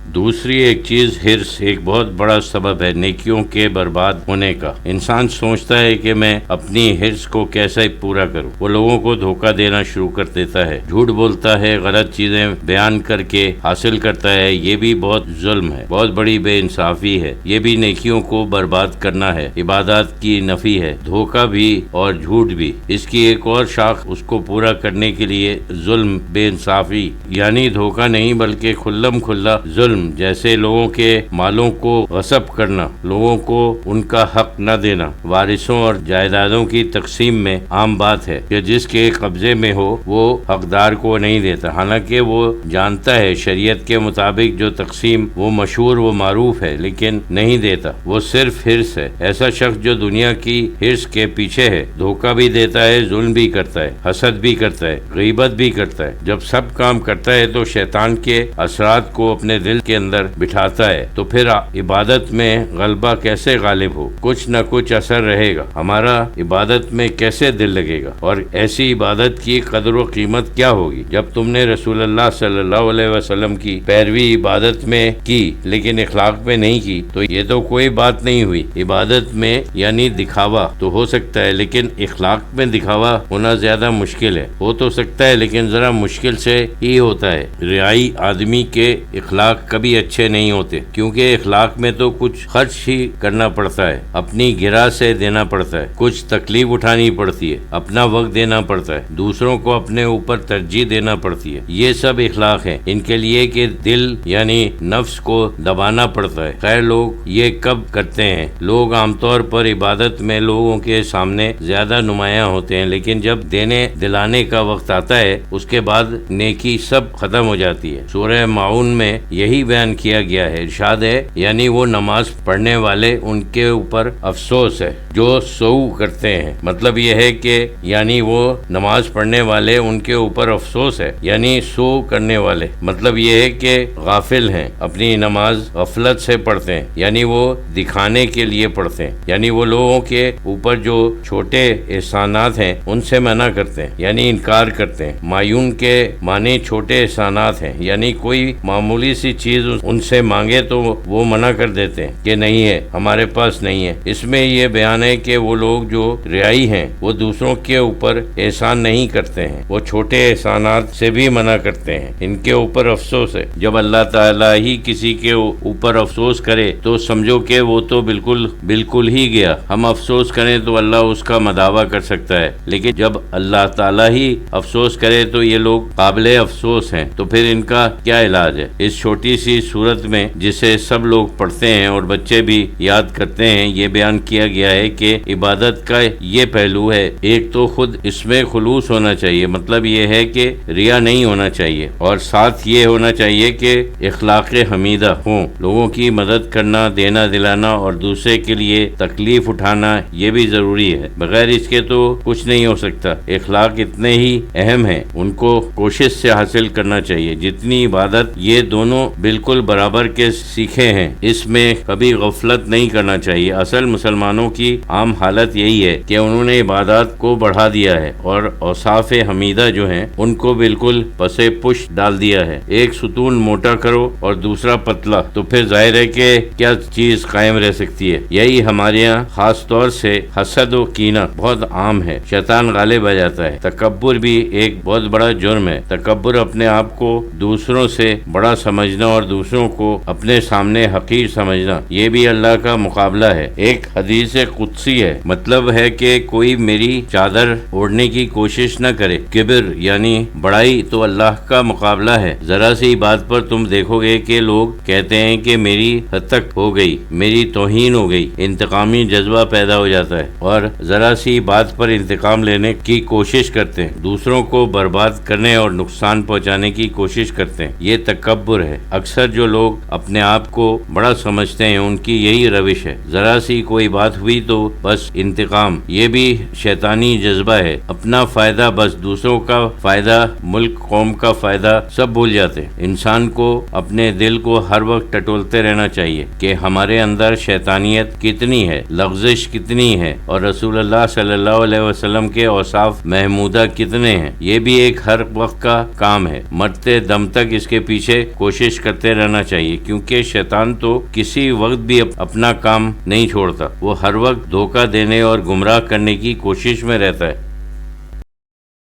دوسری ایک چیز حرص ایک بہت بڑا سبب ہے نیکیوں کے برباد ہونے کا۔ انسان سوچتا ہے کہ میں اپنی حرص کو کیسے پورا کروں، وہ لوگوں کو دھوکہ دینا شروع کر دیتا ہے، جھوٹ بولتا ہے، غلط چیزیں بیان کر کے حاصل کرتا ہے۔ یہ بھی بہت ظلم ہے، بہت بڑی بے انصافی ہے، یہ بھی نیکیوں کو برباد کرنا ہے، عبادات کی نفی ہے، دھوکہ بھی اور جھوٹ بھی۔ اس کی ایک اور شاخ اس کو پورا کرنے کے لیے ظلم، بے انصافی، یعنی دھوکہ نہیں بلکہ کھلم کھلا ظلم، جیسے لوگوں کے مالوں کو غصب کرنا، لوگوں کو ان کا حق نہ دینا۔ وارثوں اور جائیدادوں کی تقسیم میں عام بات ہے کہ جس کے قبضے میں ہو وہ حقدار کو نہیں دیتا، حالانکہ وہ جانتا ہے شریعت کے مطابق جو تقسیم وہ مشہور و معروف ہے، لیکن نہیں دیتا۔ وہ صرف حرص ہے۔ ایسا شخص جو دنیا کی حرص کے پیچھے ہے، دھوکہ بھی دیتا ہے، ظلم بھی کرتا ہے، حسد بھی کرتا ہے، غیبت بھی کرتا ہے۔ جب سب کام کرتا ہے تو شیطان کے اثرات کو اپنے دل کے اندر بٹھاتا ہے، تو پھر عبادت میں غلبہ کیسے غالب ہو؟ کچھ نہ کچھ اثر رہے گا، ہمارا عبادت میں کیسے دل لگے گا؟ اور ایسی عبادت کی قدر و قیمت کیا ہوگی؟ جب تم نے رسول اللہ صلی اللہ علیہ وسلم کی پیروی عبادت میں کی لیکن اخلاق میں نہیں کی، تو یہ تو کوئی بات نہیں ہوئی۔ عبادت میں یعنی دکھاوا تو ہو سکتا ہے، لیکن اخلاق میں دکھاوا ہونا زیادہ مشکل ہے۔ ہو تو سکتا ہے لیکن ذرا مشکل سے ہی ہوتا ہے۔ ریائی آدمی کے اخلاق کبھی اچھے نہیں ہوتے، کیونکہ اخلاق میں تو کچھ خرچ ہی کرنا پڑتا ہے، اپنی گرہ سے دینا پڑتا ہے، کچھ تکلیف اٹھانی پڑتی ہے، اپنا وقت دینا پڑتا ہے، دوسروں کو اپنے اوپر ترجیح دینا پڑتی ہے۔ یہ سب اخلاق ہیں، ان کے لیے کہ دل یعنی نفس کو دبانا پڑتا ہے۔ خیر لوگ یہ کب کرتے ہیں؟ لوگ عام طور پر عبادت میں لوگوں کے سامنے زیادہ نمایاں ہوتے ہیں، لیکن جب دینے دلانے کا وقت آتا ہے اس کے بعد نیکی سب ختم ہو جاتی ہے۔ سورہ معون میں یہی بیان کیا گیا ہے، ارشاد ہے یعنی وہ نماز پڑھنے والے ان کے اوپر افسوس ہے جو سو کرتے ہیں۔ مطلب یہ ہے کہ یعنی وہ نماز پڑھنے والے ان کے اوپر افسوس ہے، یعنی سو کرنے والے، مطلب یہ ہے کہ غافل ہیں، اپنی نماز غفلت سے پڑھتے ہیں، یعنی وہ دکھانے کے لیے پڑھتے ہیں، یعنی وہ لوگوں کے اوپر جو چھوٹے احسانات ہیں ان سے منع کرتے ہیں، یعنی انکار کرتے ہیں۔ معیون کے معنی چھوٹے احسانات ہیں، یعنی کوئی معمولی سی چیز ان سے مانگے تو وہ منع کر دیتے ہیں کہ نہیں ہے، ہمارے پاس نہیں ہے۔ اس میں یہ بیان ہے کہ وہ لوگ جو ریائی ہیں وہ دوسروں کے اوپر احسان نہیں کرتے ہیں، وہ چھوٹے احسانات سے بھی منع کرتے ہیں، ان کے اوپر افسوس ہے۔ جب اللہ تعالیٰ ہی کسی کے اوپر افسوس کرے تو سمجھو کہ وہ تو بالکل ہی گیا۔ ہم افسوس کریں تو اللہ اس کا مداوع کر سکتا ہے، لیکن جب اللہ تعالیٰ ہی افسوس کرے تو یہ لوگ قابل افسوس ہیں، تو پھر ان کا کیا علاج ہے؟ اس چھوٹی سی صورت میں جسے سب لوگ پڑھتے ہیں اور بچے بھی یاد کرتے ہیں، یہ بیان کیا گیا ہے کہ عبادت کا یہ پہلو ہے، ایک تو خود اس میں خلوص ہونا چاہیے، مطلب یہ ہے کہ ریا نہیں ہونا چاہیے، اور ساتھ یہ ہونا چاہیے کہ اخلاق حمیدہ ہوں، لوگوں کی مدد کرنا، دینا دلانا اور دوسرے کے لیے تکلیف اٹھانا یہ بھی ضروری ہے، بغیر اس کے تو کچھ نہیں ہو سکتا۔ اخلاق اتنے ہی اہم ہیں، ان کو کوشش سے حاصل کرنا چاہیے جتنی عبادت۔ یہ دونوں بالکل برابر کے سیکھے ہیں، اس میں کبھی غفلت نہیں کرنا چاہیے۔ اصل مسلمانوں کی عام حالت یہی ہے کہ انہوں نے عبادات کو بڑھا دیا ہے اور اوصاف حمیدہ جو ہیں ان کو بالکل پسے پش ڈال دیا ہے۔ ایک ستون موٹا کرو اور دوسرا پتلا، تو پھر ظاہر ہے کہ کیا چیز قائم رہ سکتی ہے؟ یہی ہمارے یہاں خاص طور سے حسد و کینہ بہت عام ہے، شیطان غالب آ جاتا ہے۔ تکبر بھی ایک بہت بڑا جرم ہے۔ تکبر اپنے آپ کو دوسروں سے بڑا سمجھنا اور دوسروں کو اپنے سامنے حقیر سمجھنا، یہ بھی اللہ کا مقابلہ ہے۔ ایک حدیث قدسی ہے، مطلب ہے کہ کوئی میری چادر اوڑھنے کی کوشش نہ کرے۔ کبر یعنی بڑائی تو اللہ کا مقابلہ ہے۔ ذرا سی بات پر تم دیکھو گے کہ لوگ کہتے ہیں کہ میری حد تک ہو گئی، میری توہین ہو گئی، انتقامی جذبہ پیدا ہو جاتا ہے اور ذرا سی بات پر انتقام لینے کی کوشش کرتے ہیں، دوسروں کو برباد کرنے اور نقصان پہنچانے کی کوشش کرتے ہیں۔ یہ تکبر ہے۔ اکثر جو لوگ اپنے آپ کو بڑا سمجھتے ہیں ان کی یہی روش ہے، ذرا سی کوئی بات ہوئی تو بس انتقام۔ یہ بھی شیطانی جذبہ ہے، اپنا فائدہ بس، دوسروں کا فائدہ، ملک قوم کا فائدہ سب بھول جاتے ہیں۔ انسان کو اپنے دل کو ہر وقت ٹٹولتے رہنا چاہیے کہ ہمارے اندر شیطانیت کتنی ہے، لغزش کتنی ہے، اور رسول اللہ صلی اللہ علیہ وسلم کے اوصاف محمودہ کتنے ہیں۔ یہ بھی ایک ہر وقت کا کام ہے، مرتے دم تک اس کے پیچھے کوشش کرنا کرتے رہنا چاہیے، کیونکہ شیطان تو کسی وقت بھی اپنا کام نہیں چھوڑتا، وہ ہر وقت دھوکہ دینے اور گمراہ کرنے کی کوشش میں رہتا ہے۔